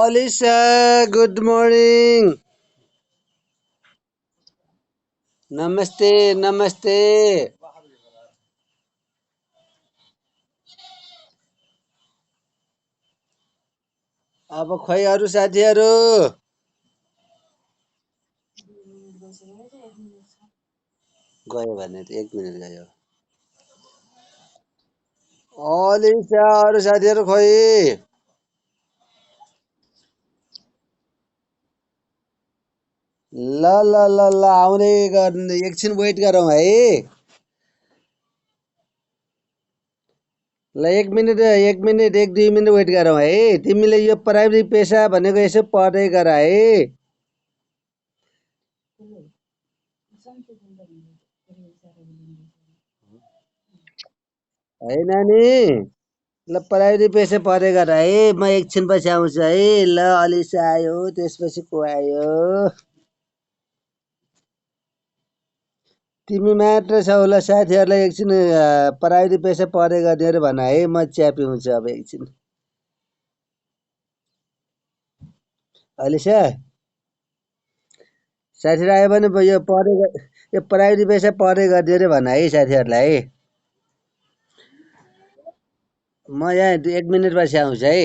Alisa, good morning. नमस्ते नमस्ते। अब खै अरू साथीहरू गयो भने त 1 मिनेट गयो। अलिसा अरू साथीहरू खोइ। ल ल ल ल आउँदै गर्नु एकछिन वेट गरौँ है। ल 1 मिनेट 1 मिनेट 1-2 मिनेट वेट गरौँ है। तिमीले यो प्राइमरी पेसा भनेको यसो पढ्दै गर है। है नानी। ल प्राइमरी पेसा पढ्दै गर है। म एकछिन पछि आउँछु है। ल अलिसा आयो त्यसपछि को आयो। तिमी मात्र छौ। ल साथीहरूलाई एकछिन प्राइमरी पेसा पढ्दै गर्ने अरे भन है। म चिया पिउँछु अब एकछिन। अलिसा साथीहरू आयो भने यो यो प्राइमरी पेसा पढ्दै गरिदियो अरे भन है साथीहरूलाई। म यहाँ 1 मिनेट पछि आउँछु है।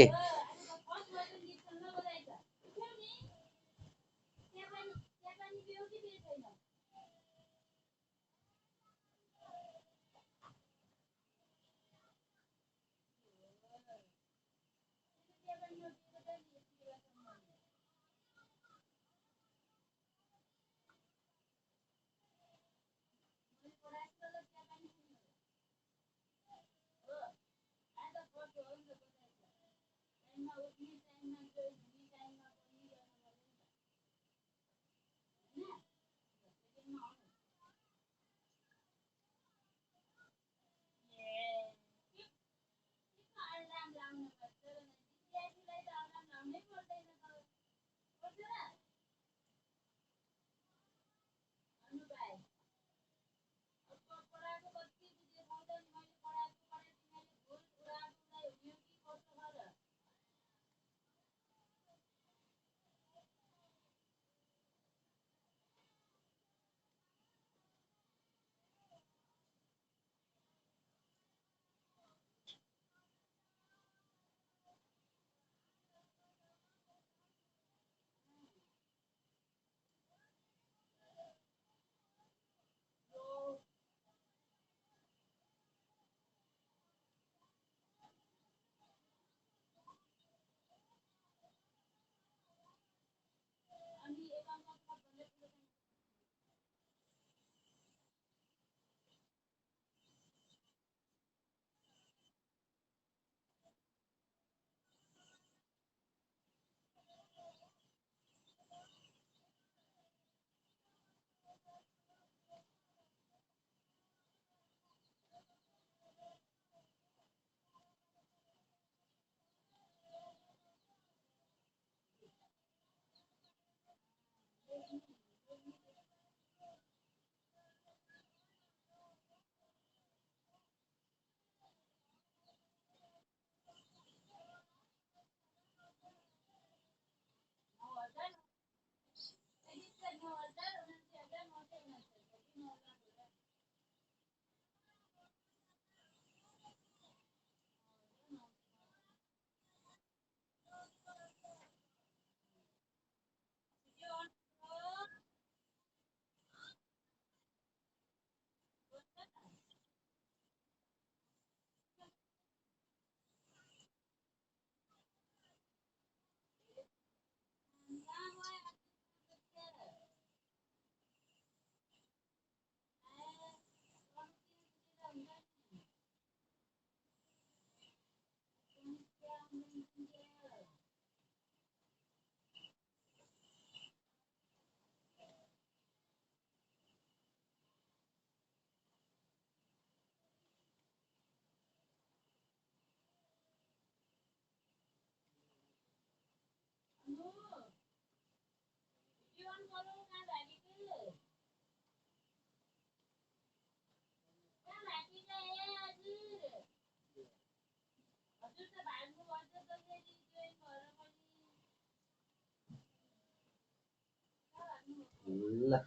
ल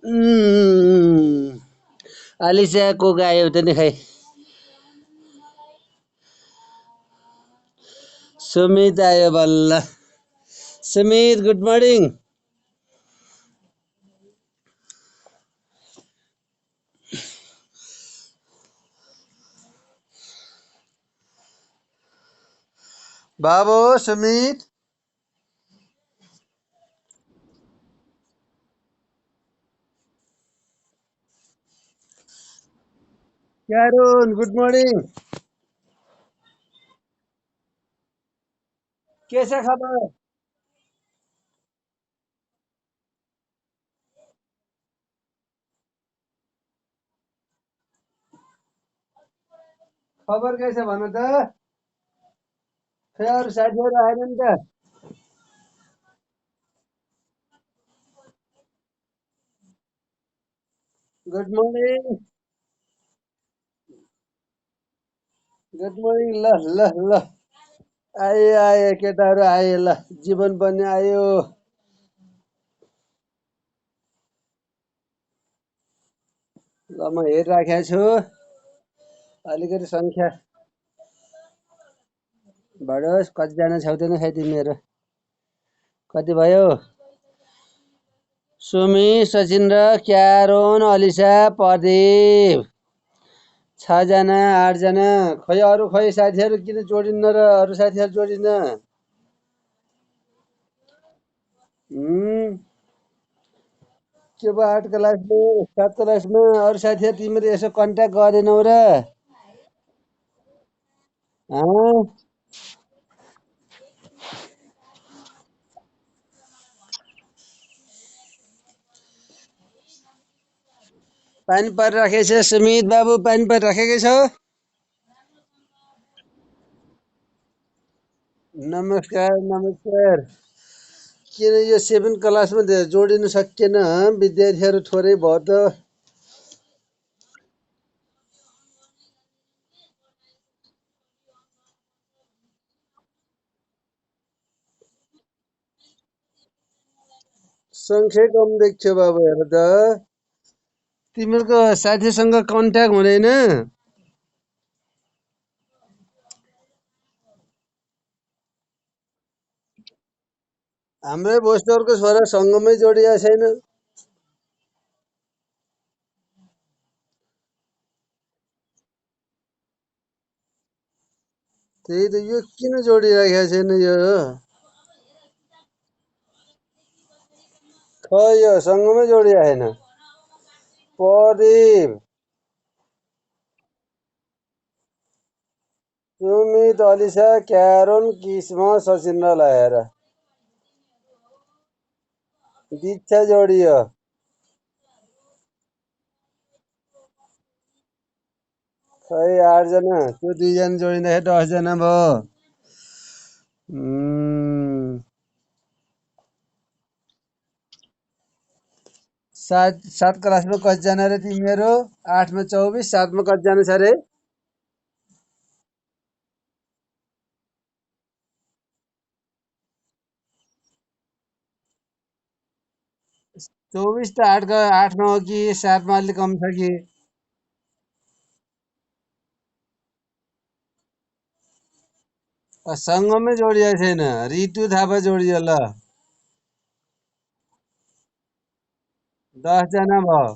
उम्, अलिसिया को आयो त नि खै सुमित आयो बल्ल सुमित गुड मर्निङ बाबु सुमित क्यारोन गुड मर्निङ के छ खबर खबर के छ भन त खै अरू साथीहरू आएनन् त गुड मर्निङ गुड मर्निङ ल ल ल आए आए केटाहरू आए ल जीवन पनि आयो ल म हेरिराखेको छु अलिकति सङ्ख्या बढोस् कतिजना छ्याउँदैन खै तिमीहरू कति भयो सुमी सचिन्द्र क्यारोन अलिसा प्रदीप 6 जना 8 जना खै अरू खै साथीहरू किन जोडिन्न र अरू साथीहरू जोडिन के भयो 8 क्लासमा 7 क्लासमा अरू साथीहरू तिमीहरू यसो कन्ट्याक्ट गरेनौ र पानी परिराखेको छ सुमित बाबु पानी परिराखेकै छ नमस्कार नमस्कार किन यो 7 क्लासमा जोडिन सकिएन विद्यार्थीहरू थोरै भयो त सङ्ख्या कम देख्छौ बाबु हेर त तिमीहरूको साथीसँग कन्ट्याक्ट हुँदैन हाम्रै भोस्टरको छोरा सङ्गमै जोडिया छैन त्यही त यो किन जोडिराखेको छैन यो खै यो सङ्गमै जोडिया छैन प्रदीप सुमित अलिसा क्यारोन किस्म सचिन्द्रलाई हेर दीक्षा जोडियो खै 8 जना त्यो 2 जना जोडिँदाखेरि 10 जना भयो सात क्लासमा कतिजना रे तिमीहरू 8मा 24 7मा कतिजना छ रे 24 त 8मा हो कि 7मा अलिक कम छ कि सङ्गमै जोडिएको छैन रितु थापा जोडियो ल 10 जना भयो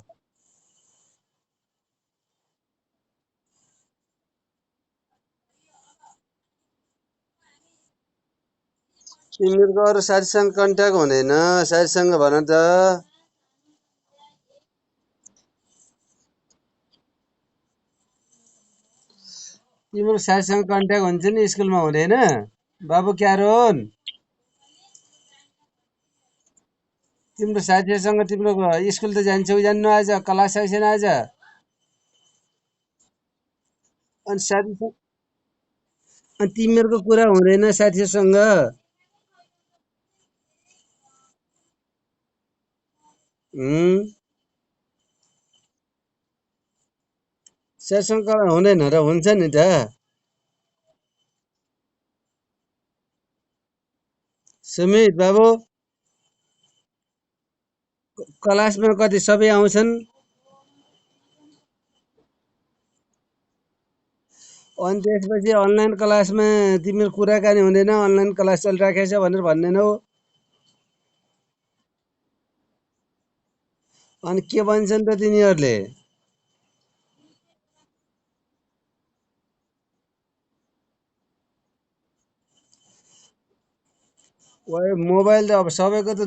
तिमीहरूको अरू साथीसँग कन्ट्याक्ट हुँदैन साथीसँग भन त तिम्रो साथीसँग कन्ट्याक्ट हुन्छ नि स्कुलमा हुँदैन बाबु क्यारोन तिम्रो साथीहरूसँग तिम्रो स्कुल त जान्छौ जान्नु आज क्लास छ छैन आज अनि साथी अनि तिमीहरूको कुरा हुँदैन साथीहरूसँग साथीसँग हुँदैन र हुन्छ नि त सुमित बाबु क्लासमा कति सबै आउँछन्? अनि त्यसपछि अनलाइन क्लासमा तिमीहरू कुराकानी हुँदैन, अनलाइन क्लास चलिराखेको छ भनेर भन्दैनौ। अनि के भन्छन् त तिनीहरूले? ओए मोबाइल त अब सबैको त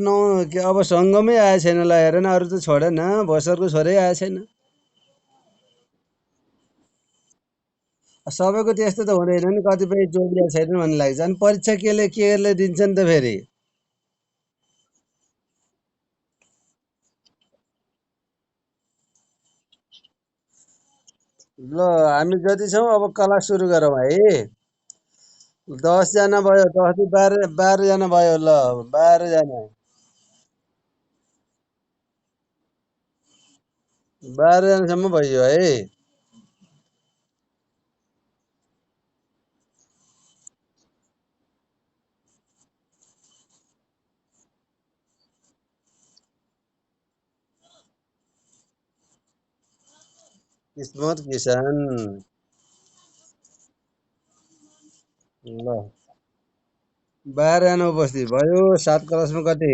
अब सङ्गमै आएको छैन ल, हेर न, अरू त छोड न, भर्सरको छोरै आएको छैन। सबैको त्यस्तो त हुँदैन नि, कतिपय जोडिया छैन भन्ने लाग्छ। अनि परीक्षा केले दिन्छन् त फेरि? ल हामी जति छौँ अब क्लास सुरु गरौँ है। 10जना भयो, 10 12 जना भयो, ल 12 जना, 12 जनासम्म भयो है। किस्मत किसान। ल 12 जना उपस्थित भयो, 7 क्लासमा कति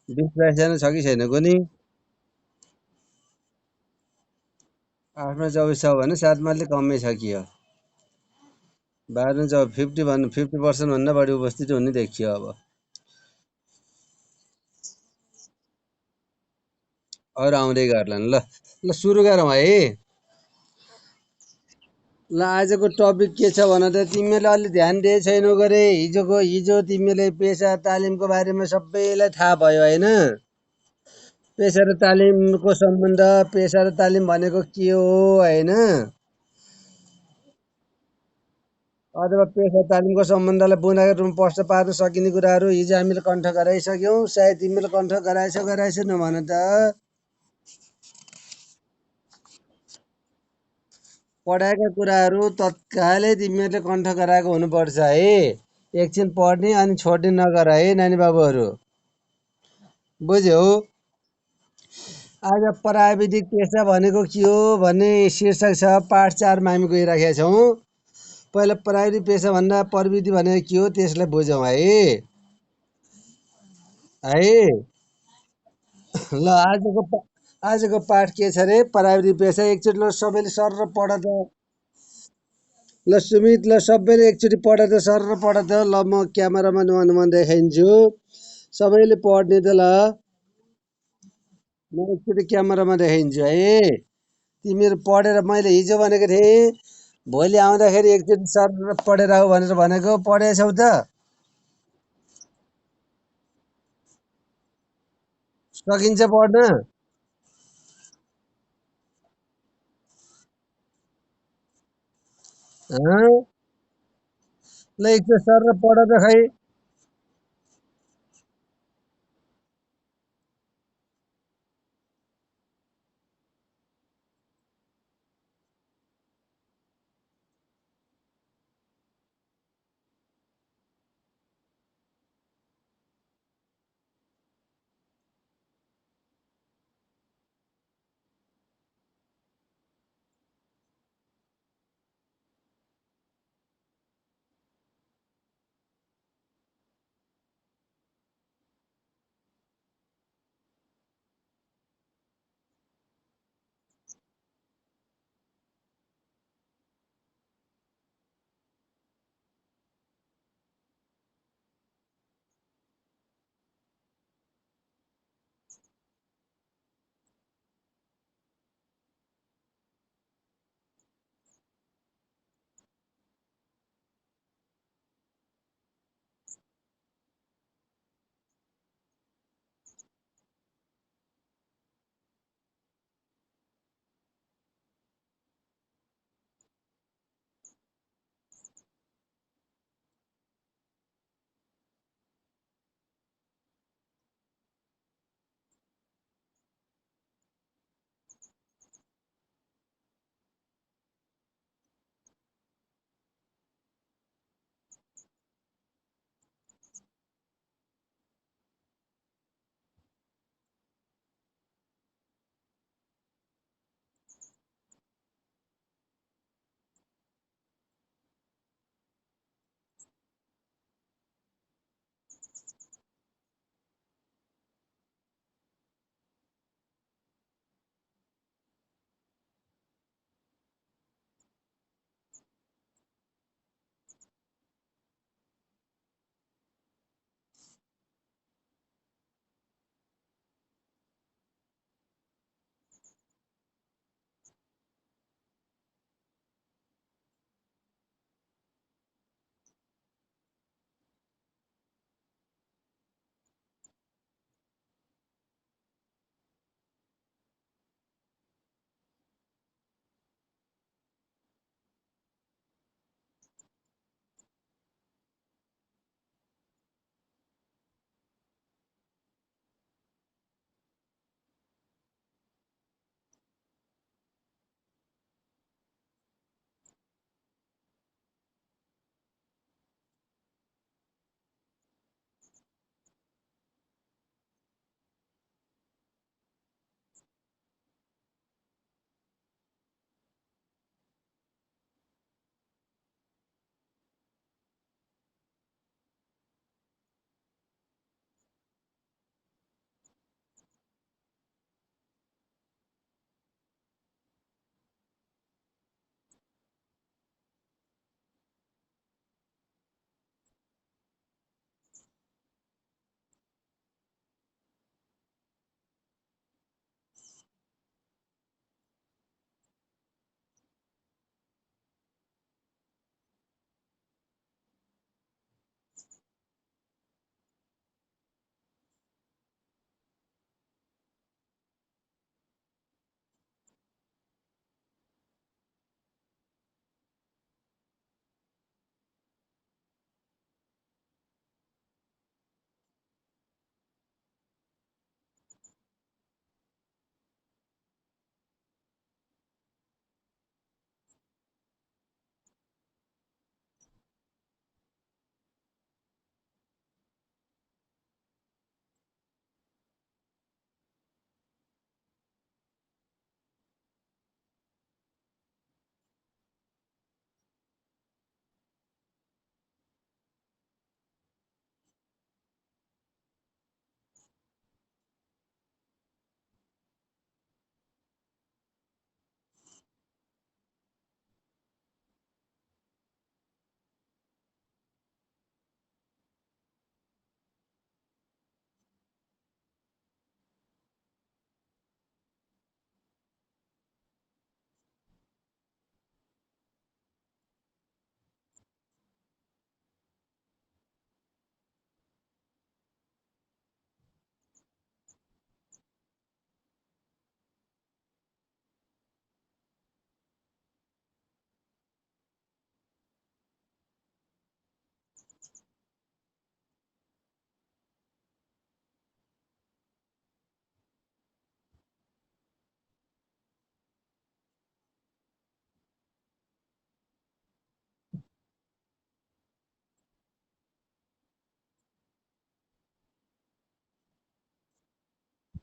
20 22 जना छ कि छैन कुनि? 8मा 24 छ भने 7मा अलिक कमै छ कि हो। 12 मा 50% भन्दा बढी उपस्थित हुने देखियो अब। अरू आउँदै गर्लान् ल। ल सुरु गरौँ है। ल आजको टपिक के छ भन त? तिमीले अलि ध्यान दिए छैनौ गरे। हिजो तिमीले पेसा तालिमको बारेमा सबैलाई थाहा भयो होइन? पेसा र तालिमको सम्बन्ध, पेसा र तालिम भनेको के हो होइन? अथवा पेसा तालिमको सम्बन्धलाई बुँदाको रूपमा प्रश्न पार्न सकिने कुराहरू हिजो हामीले कण्ठ गराइसक्यौँ। सायद तिमीले कण्ठ गराएछौ भन त? पढाएका कुराहरू तत्कालै तिमीहरूले कण्ठ गराएको हुनुपर्छ है। एकछिन पढ्ने अनि छोड्ने नगर है नानी बाबुहरू, बुझ्यौ? आज प्राविधिक पेसा भनेको के हो भन्ने शीर्षक छ, पाठ 4मा हामी गइराखेका छौँ। पहिला प्राविधिक पेसा भन्दा प्रविधि भनेको के हो त्यसलाई बुझौँ है। है ल आजको पाठ के छ रे? प्राविधिक पेसा। एकचोटि ल सबैले सर र पढ त। ल सुमित, ल सबैले एकचोटि पढ त, सर र पढ त। ल म क्यामेरामा म देखाइदिन्छु, सबैले पढ्ने त। ल म एकचोटि क्यामेरामा देखाइदिन्छु है। तिमीहरू पढेर, मैले हिजो भनेको थिएँ भोलि आउँदाखेरि एकचोटि सर र पढेर आऊ भनेर भनेको, पढेछौ त? सकिन्छ पढ्न? हँ? ल एकचोटि सर र पढ त खै।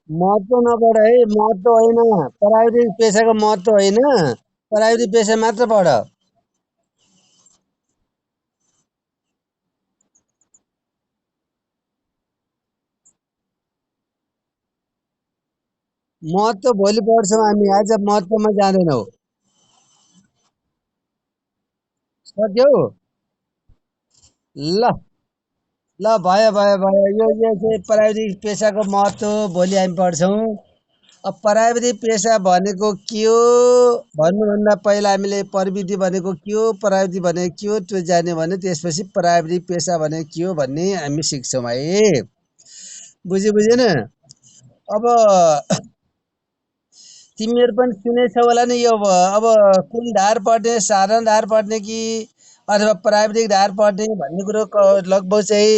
महत्त्व नपढ है, महत्त्व होइन। प्राविधिक पेसाको महत्त्व होइन, प्राविधिक पेसा मात्र पढ। महत्त्व भोलि पढ्छौँ हामी, आज महत्त्वमा जाँदैनौँ। सक्यौ? ल ल, भयो भयो भयो, यो चाहिँ प्राविधिक पेसाको महत्त्व भोलि हामी पढ्छौँ। अब प्राविधिक पेसा भनेको के हो भन्नुभन्दा पहिला हामीले प्रविधि भनेको के हो, प्राविधि भनेको के हो त्यो जान्यो भने त्यसपछि प्राविधिक पेसा भनेको के हो भन्ने हामी सिक्छौँ है। बुझ्यो बुझेन? अब तिमीहरू पनि सुनेछौ होला नि यो अब कुन धार पढ्ने, साधारण धार पढ्ने कि अथवा प्राविधिक धार पढ्ने भन्ने कुरो लगभग चाहिँ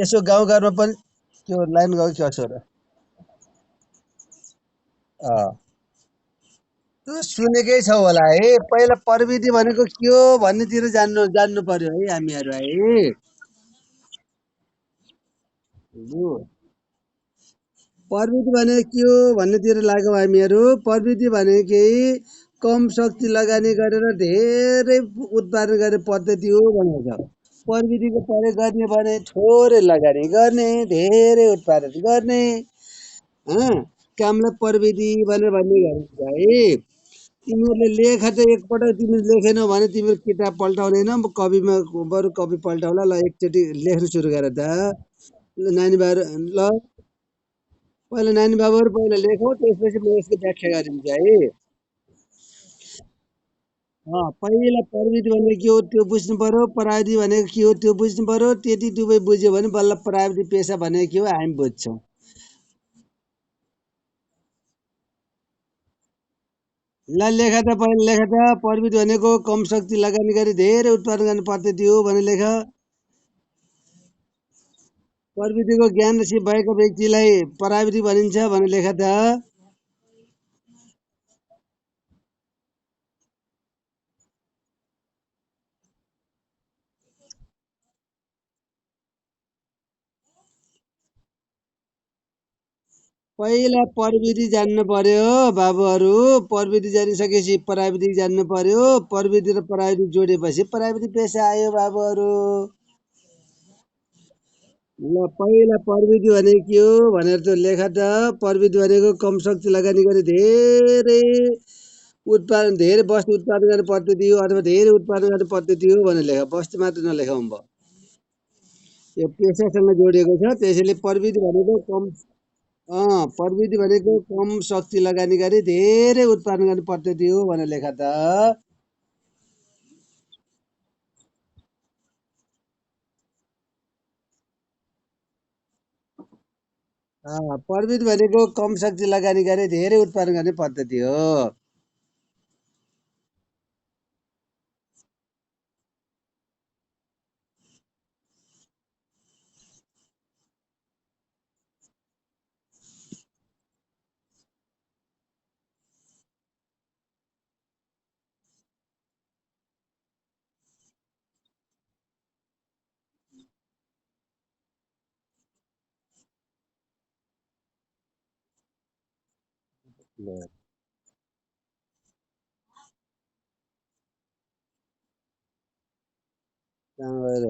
यसो गाउँघरमा पनि त्यो लाइन गयो क्या छोरा? त्यो सुनेकै छौ होला है। पहिला प्रविधि भनेको के हो भन्नेतिर जान्नु जान्नु पर्यो है हामीहरू है। लु, प्रविधि भनेको के हो भन्नेतिर लाग्यौँ हामीहरू। प्रविधि भनेकै कम शक्ति लगानी गरेर धेरै उत्पादन गर्ने पद्धति हो भनेको छ। प्रविधिको प्रयोग गर्ने भने थोरै लगानी गर्ने, धेरै उत्पादन गर्ने, कामलाई प्रविधि भनेर भन्ने गरिन्छ है। तिमीहरूले लेख त एकपल्ट तिमीले लेखेनौ भने तिम्रो किताब पल्टाउँदैन, कपीमा बरु कपी पल्टाउला। ल, एकचोटि लेख्नु सुरु गर त। ल नानी बाबु, ल पहिला नानी बाबुहरू पहिला लेखौँ, त्यसपछि म यसको व्याख्या गरिदिन्छु है। पहिला प्रविधि भनेको के हो त्यो बुझ्नु पर्यो, प्राविधि भनेको के हो त्यो बुझ्नु पर्यो। त्यति दुवै बुझ्यो भने बल्ल प्राविधिक पेसा भनेको के हो हामी बुझ्छौँ। ल लेख त, पहिला लेख त। प्रविधि भनेको कम शक्ति लगानी गरी धेरै उत्पादन गर्ने पद्धति हो भने लेख। प्रविधिको ज्ञान र सिप भएको व्यक्तिलाई प्राविधिक भनिन्छ भने लेख त। पहिला प्रविधि जान्नु पर्यो बाबुहरू। प्रविधि जानिसकेपछि प्राविधिक जान्नु पर्यो। प्रविधि र प्राविधिक जोडेपछि प्राविधिक पेसा आयो बाबुहरू। ल पहिला प्रविधि भनेको के हो भनेर त लेख त। प्रविधि भनेको कम शक्ति लगानी गरी धेरै उत्पादन, धेरै वस्तु उत्पादन गर्ने पद्धति हो अथवा धेरै उत्पादन गर्ने पद्धति हो भनेर लेख। वस्तु मात्र नलेखौँ भयो, यो पेसासँग जोडिएको छ। त्यसैले प्रविधि भनेको कम प्रविधि भनेको कम शक्ति लगानी गरी धेरै उत्पादन गर्ने पद्धति हो भनेर लेख त। प्रविधि भनेको कम शक्ति लगानी गरी धेरै उत्पादन गर्ने पद्धति हो। ल, कहाँ गएर?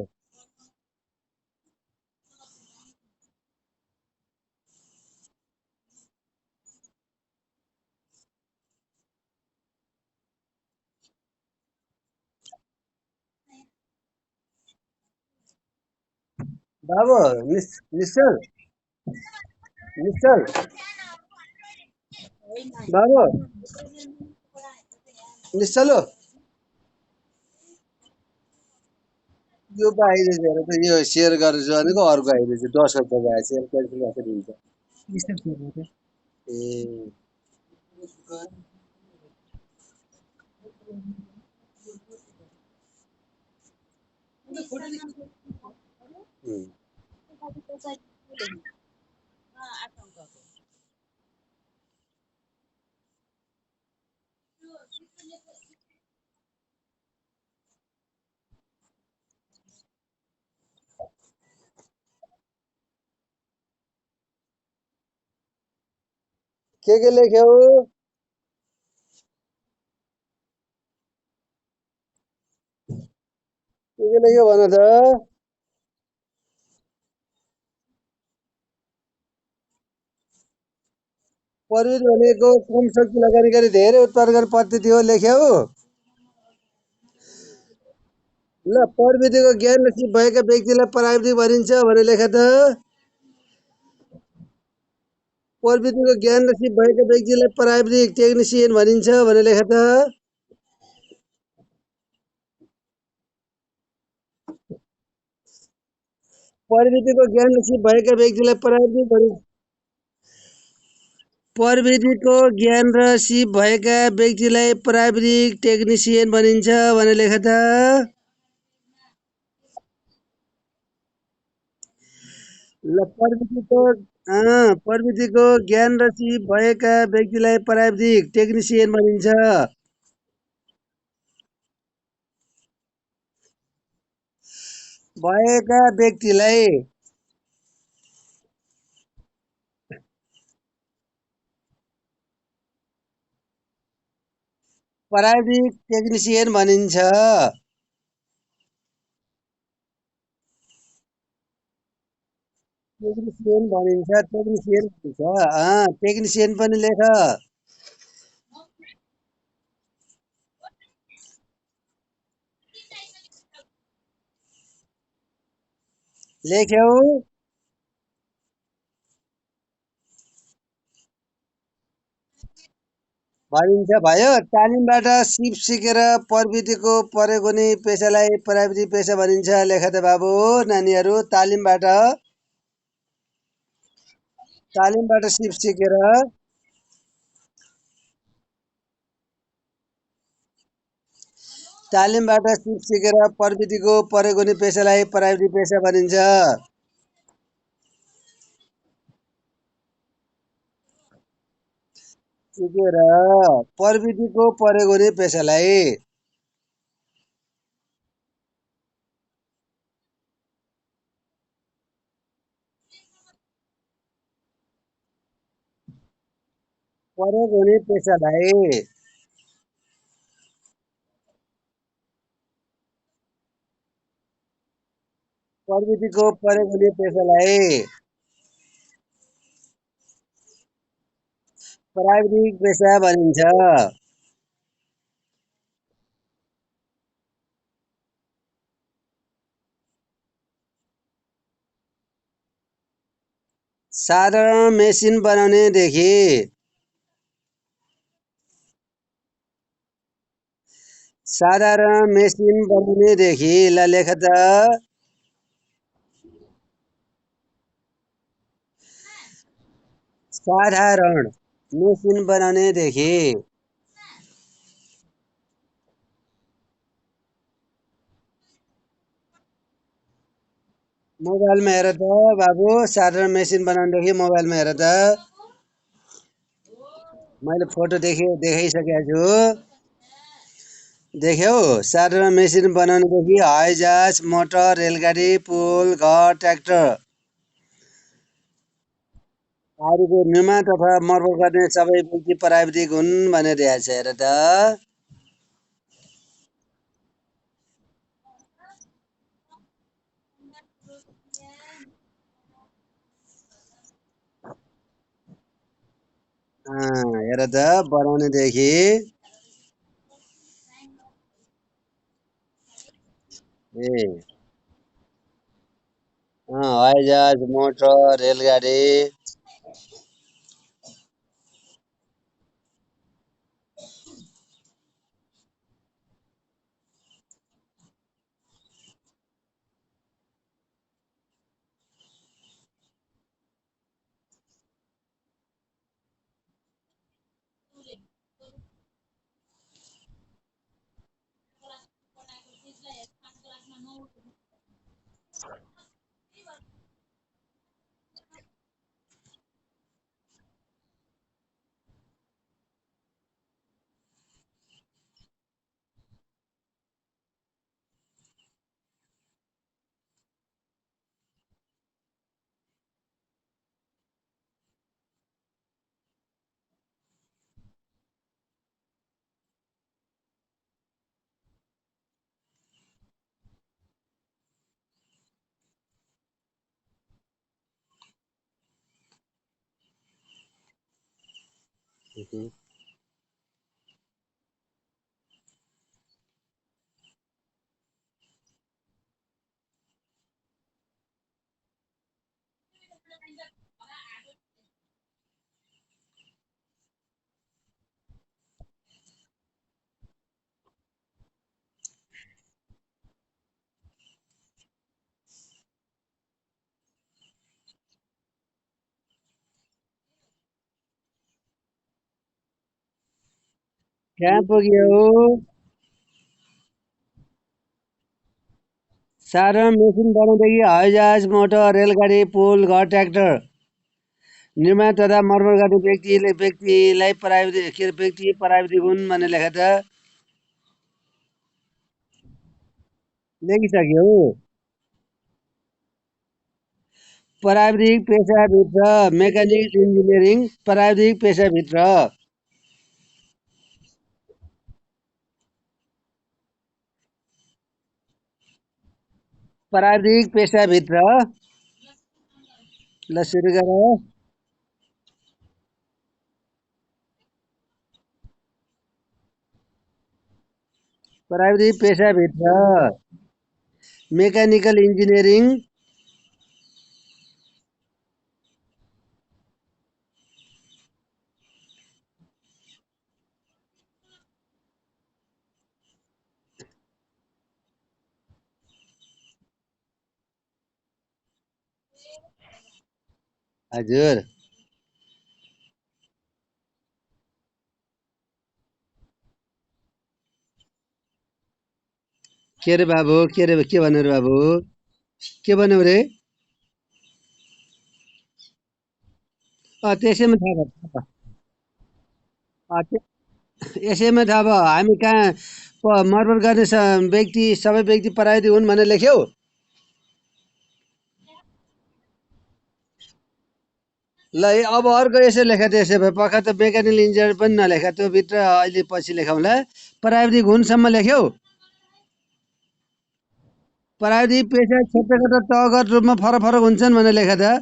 बाबु निश्चल, निश्चल बाबु, निश्चल हो, यो पो आइरहेछ हेर त। यो सेयर गरेर भनेको अर्को आइरहेछ, 10 रुपियाँको आएछ। यसलाई क्यान्सल कसरी हुन्छ? ए, उम्, के लेख्यौ? के लेख्यौ भन त? प्रविधि भनेको कम शक्ति लगानी गरी धेरै उत्पादन गर्ने पद्धति हो लेख्यौ। ल प्रविधिको ज्ञान र सिप भएका व्यक्तिलाई प्राविधिक भनिन्छ भने लेख त। प्रविधिको ज्ञान र सिप भएका व्यक्तिलाई प्राविधिक टेक्निसियन भनिन्छ भने लेख त। प्रविधिको ज्ञान र सिप भएका व्यक्तिलाई प्राविधिक भनिन्छ। प्रविधिको ज्ञान र सिप भएका व्यक्तिलाई प्राविधिक टेक्निसियन भनिन्छ भने लेख त। ल प्रविधिको ज्ञान र सिप भएका व्यक्तिलाई प्राविधिक टेक्निसियन भनिन्छ। भएका व्यक्तिलाई प्राविधिक टेक्निसियन भनिन्छ। टेक्निसियन भनिन्छ टेक्निसियन भनिन्छ टेक्निसियन पनि लेख। लेख्यौ भनिन्छ भयो। तालिमबाट सिप सिकेर प्रविधिको प्रयोग हुने पेसालाई प्राविधिक पेसा भनिन्छ लेख त बाबु। नानीहरू तालिमबाट सिप सिकेर प्रविधिको प्रयोग हुने पेसालाई प्राविधिक पेसा भनिन्छ। सिकेर प्रविधिको प्रयोग हुने पेसालाई प्रयोग हुने पेसालाई प्रविधिको प्रयोग हुने पेसालाई प्राविधिक पेसा भनिन्छ। साधारण मेसिन बनाउनेदेखि ल लेख त। साधारण मेसिन बनाउनेदेखि मोबाइलमा हेर त बाबु। साधारण मेसिन बनाउनेदेखि मोबाइलमा हेर त। मैले फोटो देखाइसकेको छु। देख्यौ? साधारण मेसिन बनाउनेदेखि हवाईजहाज, मोटर, रेलगाडी, पुल, घर, ट्र्याक्टर आदिको निर्माण तथा मर्मत गर्ने सबै व्यक्ति प्राविधिक हुन् भनेर दिएको छ हेर त। हेर त बनाउनेदेखि ए हवाईजहाज, मोटर, रेलगाडी उहुँ। कहाँ पुग्यो? साधारण मेसिन बनाउनदेखि हवाईजहाज, मोटर, रेलगाडी, पुल, घर, ट्र्याक्टर निर्माण तथा मर्मत गर्ने व्यक्तिलाई व्यक्ति प्राविधिक हुन् भनेर लेख त। लेखिसक्यो। प्राविधिक पेसाभित्र मेकानिकल इन्जिनियरिङ प्राविधिक पेसाभित्र प्राविधिक पेसाभित्र ल सुरु गर। प्राविधिक पेसाभित्र मेकानिकल इन्जिनियरिङ हजुर के रे बाबु के भन्यो रे बाबु के भन्यो रे त्यसैमा थाहा भयो यसैमा थाहा भयो हामी कहाँ मर्मत गर्ने सबै व्यक्ति प्राविधिक हुन् भनेर लेख्यौ ल अब अर्को यसो लेख त यसो भए पक्का त मेकानिकल इन्जिनियर पनि नलेख त्यो भित्र अहिले पछि लेखौँला प्राविधिक हुनसम्म लेख्यौ प्राविधिक पेसा क्षेत्रगत र तहगत रूपमा फरक फरक हुन्छन् भनेर लेख त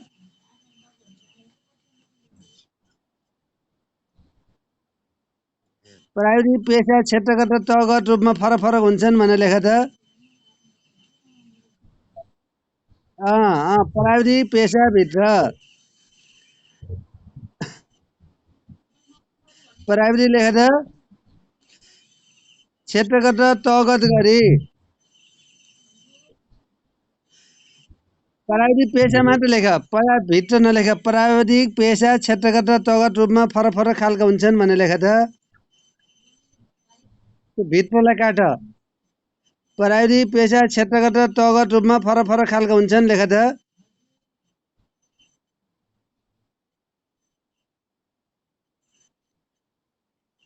प्राविधिक पेसा क्षेत्रगत र तहगत रूपमा फरक फरक हुन्छन् भनेर लेख त प्राविधिक पेसाभित्र प्राविधिक लेख त क्षेत्रगत र तहगत गरी प्राविधिक पेसा मात्र लेख भित्र नलेख प्राविधिक पेसा क्षेत्रगत र तहगत रूपमा फरक फरक खालका हुन्छन् भनेर लेख त त्यो भित्रलाई काट प्राविधिक पेसा क्षेत्रगत र तहगत रूपमा फरक फरक खालका हुन्छन् लेख त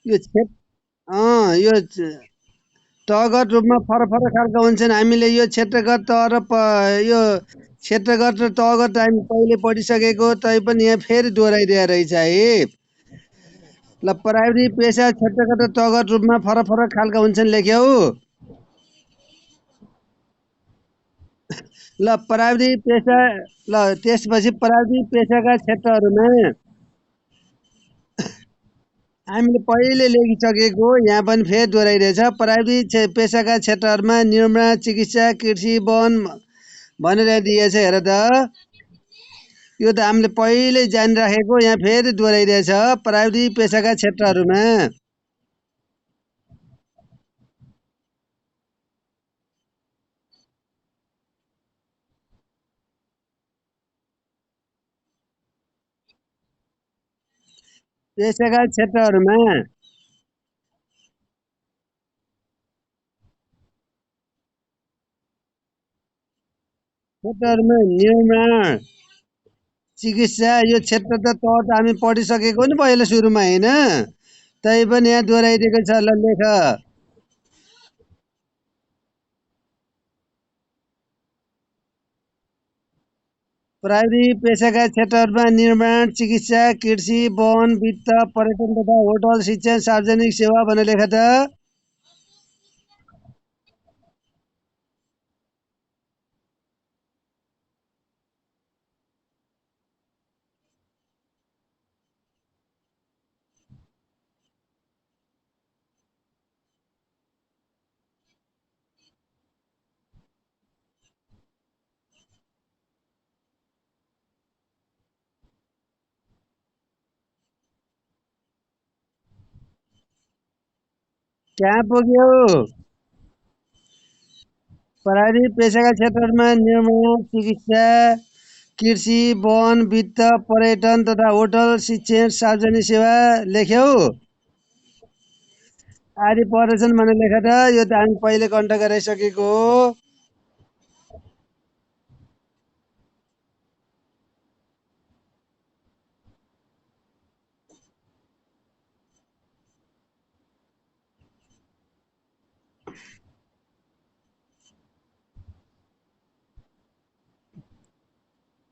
यो यो तहगत रूपमा फरक फरक खालका हुन्छन् हामीले यो क्षेत्रगत तह र यो क्षेत्रगत र तहगत हामी पहिले पढिसकेको तैपनि यहाँ फेरि दोहोऱ्याइदिए रहेछ है ल प्राविधिक पेसा क्षेत्रगत र तहगत रूपमा फरक फरक खालका हुन्छन् लेख्यौ ल प्राविधिक पेसा ल त्यसपछि प्राविधिक पेसाका क्षेत्रहरूमा हामीले पहिले लेखिसकेको यहाँ पनि फेरि दोहोऱ्याइरहेछ प्राविधिक पेसाका क्षेत्रहरूमा निर्माण चिकित्सा कृषि वन भनेर दिएछ हेर त यो त हामीले पहिल्यै जानिराखेको यहाँ फेरि दोहोऱ्याइरहेछ प्राविधिक पेसाका क्षेत्रहरूमा पेसाका क्षेत्रहरूमा निर्माण चिकित्सा यो क्षेत्र त तह त हामी पढिसकेको नि पहिला सुरुमा होइन तै पनि यहाँ दोहोऱ्याइदिएको छ ल लेख प्राविधिक पेसाका क्षेत्रहरूमा निर्माण चिकित्सा कृषि वन वित्त पर्यटन तथा होटल शिक्षण सार्वजनिक सेवा भनेर लेख त कहाँ पुग्यौ? प्रहरी पेशाका क्षेत्रमा निर्माण, चिकित्सा, कृषि, वन, वित्त, पर्यटन तथा होटल, शिक्षण, सार्वजनिक सेवा लेख्यौ। आदि पर्दछन् भने लेख त। यो त हामी पहिले कण्ठ गराइसकेको हो।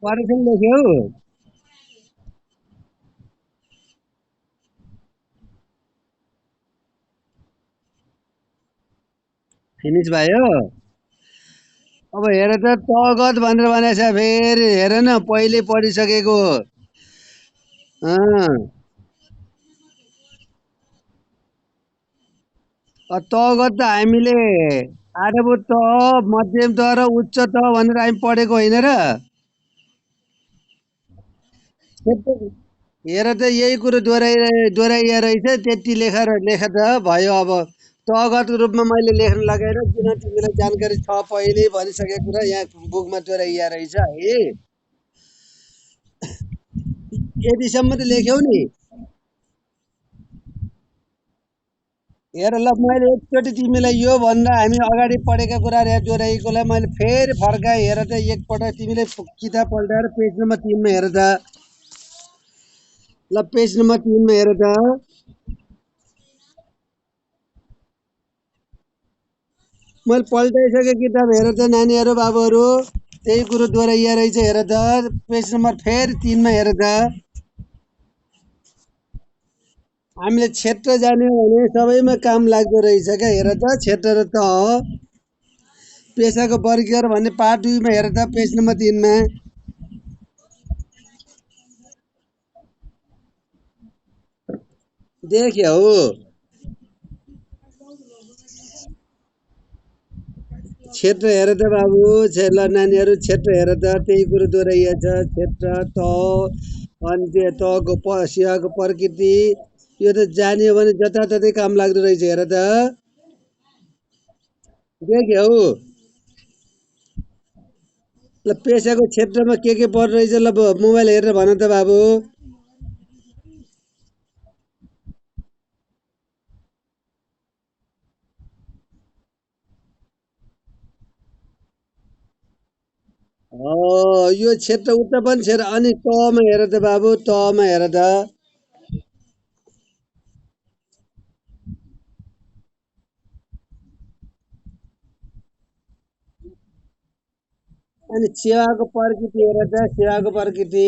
पर्दछन् लेख्यौ। फिनिस भयो। अब हेर त तगत भनेर भनेको छ फेरि हेर न पहिले पढिसकेको। तगत त हामीले आधारभूत तह, मध्यम तह र उच्च तह भनेर हामी पढेको होइन र? हेर त यही कुरो दोहोऱ्याइया रहेछ। त्यति लेख त भयो। अब तहगत रूपमा मैले लेख्न लगाएर किन तिमीलाई जानकारी छ पहिले भनिसकेको कुरा यहाँ बुकमा दोहोऱ्याइया रहेछ है। यतिसम्म त लेख्यौ नि। हेर ल मैले एकचोटि तिमीलाई यो भन्दा हामी अगाडि पढेका कुराहरू यहाँ दोहोऱ्याइएकोलाई मैले फेरि फर्काएँ। हेर त एकपल्ट तिमीले किताब पल्टाएर पेज नम्बर 3मा हेर त। ल पेज नम्बर 3मा हेर त। मैले पल्टाइसकेँ किताब हेर त नानीहरू बाबुहरू। त्यही कुरो दोहोऱ्याइया रहेछ हेर त। पेज नम्बर फेरि 3मा हेर त। हामीले क्षेत्र जान्यो भने सबैमा काम लाग्दो रहेछ क्या। हेर त क्षेत्र र तह पेसाको वर्गीकरण भन्ने पार्ट 2मा हेर त पेज नम्बर 3मा। देख्यौ? क्षेत्र हेर त बाबु। ल नानीहरू क्षेत्र हेर त। त्यही कुरो दोहोऱ्याइया छ। क्षेत्र तह अनि त्यो तहको सिंहको प्रकृति यो त जान्यो भने जताततै काम लाग्दो रहेछ हेर त। देख्यौ? ल पेसाको क्षेत्रमा के पर्दो रहेछ ल मोबाइल हेरेर भन त बाबु। यो क्षेत्र उता पनि छ अनि तहमा हेर त बाबु। तहमा हेर त। अनि सेवाको प्रकृति हेर त। सेवाको प्रकृति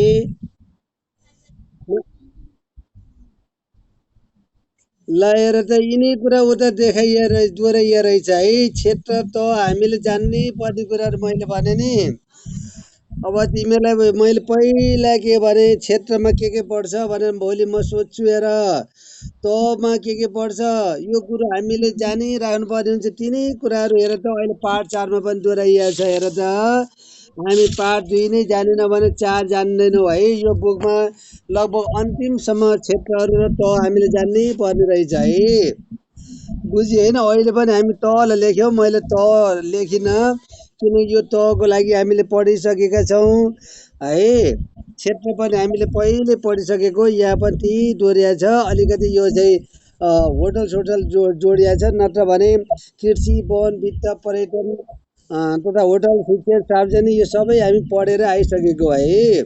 ल हेर त यिनै कुरा उता देखाइया दोहोऱ्याइया रहेछ है। क्षेत्र त हामीले जान्नै पर्ने कुराहरू मैले भने नि। अब तिमीलाई मैले पहिला के भने क्षेत्रमा के पर्छ भनेर भोलि म सोध्छु हेर। तहमा के पर्छ यो कुरो हामीले जानिराख्नु पर्ने हुन्छ। तिनै कुराहरू हेर त अहिले पाठ 4मा पनि दोहोऱ्याइया छ हेर त। हामी पाठ 2 नै जानेन भने 4 जान्दैनौँ है। यो बुकमा लगभग अन्तिमसम्म क्षेत्रहरू र तह हामीले जान्नै पर्ने रहेछ है। बुझ्यो होइन? अहिले पनि हामी तल लेख्यौँ। मैले तह लेखिनँ किनकि यो तहको लागि हामीले पढिसकेका छौँ है। क्षेत्र पनि हामीले पहिले पढिसकेको। यहाँ पनि त्यही दोहोरिया छ। अलिकति यो चाहिँ होटल सोटल जोडिया छ। नत्र भने कृषि, वन, वित्त, पर्यटन तथा होटल, शिक्षण, सार्वजनिक यो सबै हामी पढेर आइसकेको है।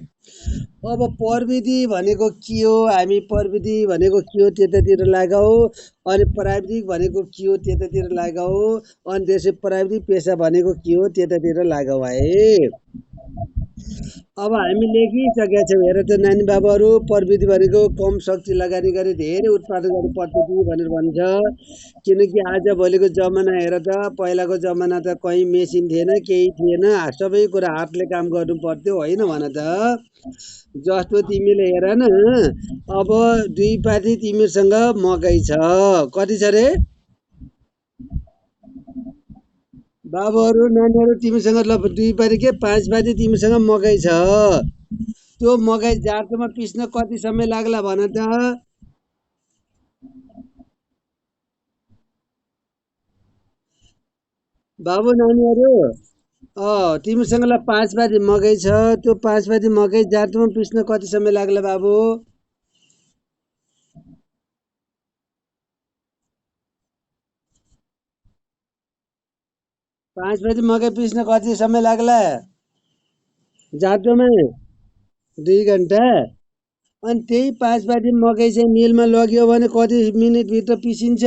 अब प्रविधि भनेको के हो? हामी प्रविधि भनेको के हो त्यतातिर लागौ। अनि प्राविधिक भनेको के हो त्यतातिर लागौ। अनि त्यसै प्राविधिक पेसा भनेको के हो त्यतातिर लागौ है। अब हामी लेखिसकेका छौँ हेर त नानी बाबुहरू। प्रविधि भनेको कम शक्ति लगानी गरी धेरै उत्पादन गर्ने पद्धति भनेर भन्छ। किनकि आजभोलिको जमाना हेर त। पहिलाको जमाना त कहीँ मेसिन थिएन, केही थिएन। सबै कुरा हातले काम गर्नु पर्थ्यो होइन भन त। जस्तो तिमीले हेर न अब 2 पाथी तिमीसँग मकै छ। कति छ रे बाबुहरू नानीहरू? तिमीसँग ल 2 पाथी के 5 पाथी तिमीसँग मकै छ। त्यो मकै जाँतोमा पिस्न कति समय लाग्ला भन त? बाबु नानीहरू तिमीसँग ल 5 बारी मकै छ। त्यो 5 बारी मकै जाँतोमा पिस्न कति समय लाग्ला बाबु? 5 बारी मकै पिस्न कति समय लाग्ला जाँतोमा? 2 घन्टा। अनि त्यही 5 बारी मकै चाहिँ मिलमा लग्यो भने कति मिनेटभित्र पिसिन्छ?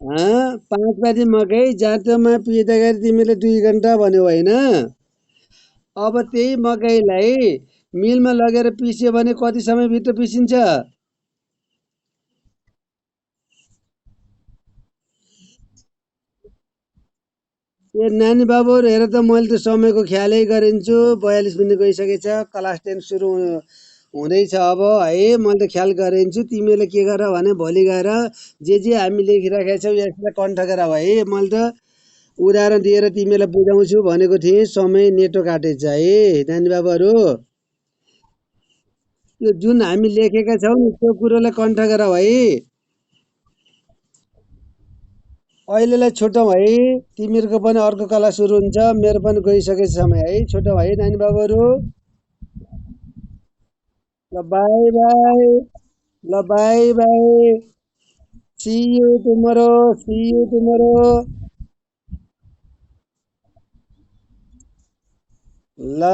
5 बारी मकै जाँतोमा पिस्दाखेरि तिमीले 2 घन्टा भन्यौ होइन? अब त्यही मकैलाई मिलमा लगेर पिस्यो भने कति समयभित्र पिसिन्छ? ए नानी बाबुहरू हेर त मैले त समयको ख्यालै गरिन्छु। 42 मिनट गइसकेछ। क्लास 10 सुरु हुँदैछ अब है। मैले त ख्याल गरिन्छु। तिमीले के गर भने भोलि गएर जे हामी लेखिराखेका छौँ यसलाई कण्ठ गर है। मैले त उदाहरण दिएर तिमीलाई बुझाउँछु भनेको थिएँ। समय नेटो काटेछ है नानी बाबुहरू। यो जुन हामी लेखेका छौँ नि त्यो कुरोलाई कण्ठ गर है। अहिलेलाई छुटौँ है। तिमीहरूको पनि अर्को कला सुरु हुन्छ। मेरो पनि गइसकेको समय है। छुटौँ है नानी बाबुहरू। ल बाई बाई। ल bye bye. See you tomorrow. See you tomorrow. ल